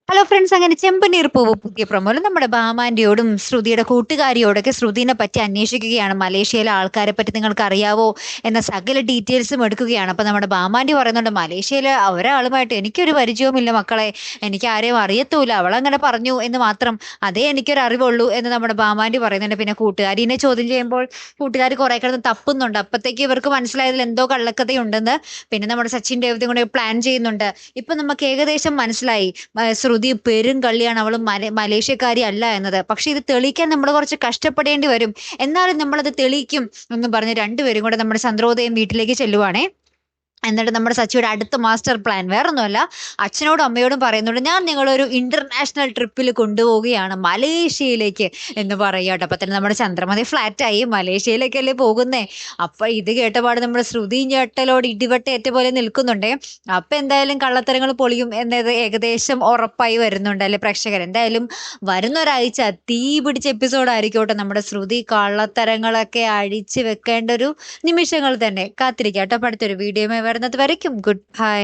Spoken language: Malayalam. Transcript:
ഹലോ ഫ്രണ്ട്സ്, അങ്ങനെ ചെമ്പനീർ പൂവ് പുതിയ പ്രൊമോയിൽ നമ്മുടെ ബാമാന്റെയോടും ശ്രുതിയുടെ കൂട്ടുകാരിയോടൊക്കെ ശ്രുതിനെ പറ്റി അന്വേഷിക്കുകയാണ്. മലേഷ്യയിലെ ആൾക്കാരെ പറ്റി നിങ്ങൾക്ക് അറിയാവോ എന്ന സകല ഡീറ്റെയിൽസും എടുക്കുകയാണ്. അപ്പൊ നമ്മുടെ ബാമാന്റി പറയുന്നുണ്ട്, മലേഷ്യയിലെ ഒരാളുമായിട്ട് എനിക്കൊരു പരിചയവുമില്ല മക്കളെ, എനിക്ക് ആരെയും അറിയത്തൂല, അവളങ്ങനെ പറഞ്ഞു എന്ന് മാത്രം, അതേ എനിക്കൊരു അറിവുള്ളൂ എന്ന് നമ്മുടെ ബാമാന്റി പറയുന്നുണ്ട്. പിന്നെ കൂട്ടുകാരിനെ ചോദ്യം ചെയ്യുമ്പോൾ കൂട്ടുകാർ കുറെ കിടന്ന് തപ്പുന്നുണ്ട്. അപ്പത്തേക്ക് ഇവർക്ക് മനസ്സിലായതിൽ എന്തോ കള്ളക്കഥയുണ്ടെന്ന്. പിന്നെ നമ്മുടെ സച്ചിൻ ദേവതയും കൂടെ പ്ലാൻ ചെയ്യുന്നുണ്ട്. ഇപ്പൊ നമുക്ക് ഏകദേശം മനസ്സിലായി ശ്രുതി പെരും കള്ളിയാണ്, അവൾ മലേഷ്യക്കാരി അല്ല എന്നത്. പക്ഷെ ഇത് തെളിയിക്കാൻ നമ്മൾ കുറച്ച് കഷ്ടപ്പെടേണ്ടി വരും. എന്നാലും നമ്മളത് തെളിയിക്കും എന്ന് പറഞ്ഞ് രണ്ടുപേരും കൂടെ നമ്മുടെ ചന്ദ്രോദയം വീട്ടിലേക്ക് ചെല്ലുവാണേ. എന്നിട്ട് നമ്മുടെ സച്ചിയുടെ അടുത്ത മാസ്റ്റർ പ്ലാൻ വേറൊന്നുമല്ല, അച്ഛനോടും അമ്മയോടും പറയുന്നുണ്ട്, ഞാൻ നിങ്ങളൊരു ഇന്റർനാഷണൽ ട്രിപ്പിൽ കൊണ്ടുപോവുകയാണ് മലേഷ്യയിലേക്ക് എന്ന് പറയുക കേട്ടോ. അപ്പൊ തന്നെ നമ്മുടെ ചന്ദ്രമതി ഫ്ലാറ്റായി, മലേഷ്യയിലേക്കല്ലേ പോകുന്നേ. അപ്പൊ ഇത് കേട്ടപാട് നമ്മുടെ ശ്രുതിയും ചേട്ടലോട് ഇടിവെട്ടേറ്റ പോലെ നിൽക്കുന്നുണ്ടേ. അപ്പൊ എന്തായാലും കള്ളത്തരങ്ങൾ പൊളിയും എന്നത് ഏകദേശം ഉറപ്പായി വരുന്നുണ്ട് അല്ലെ പ്രേക്ഷകർ. എന്തായാലും വരുന്ന ഒരാഴ്ച തീ പിടിച്ച എപ്പിസോഡായിരിക്കും കേട്ടോ. നമ്മുടെ ശ്രുതി കള്ളത്തരങ്ങളൊക്കെ അഴിച്ചു വെക്കേണ്ട ഒരു നിമിഷങ്ങൾ തന്നെ. കാത്തിരിക്കാം കേട്ടോ. അടുത്തൊരു വീഡിയോ വരുന്നത് വരയ്ക്കും ഗുഡ് ബൈ.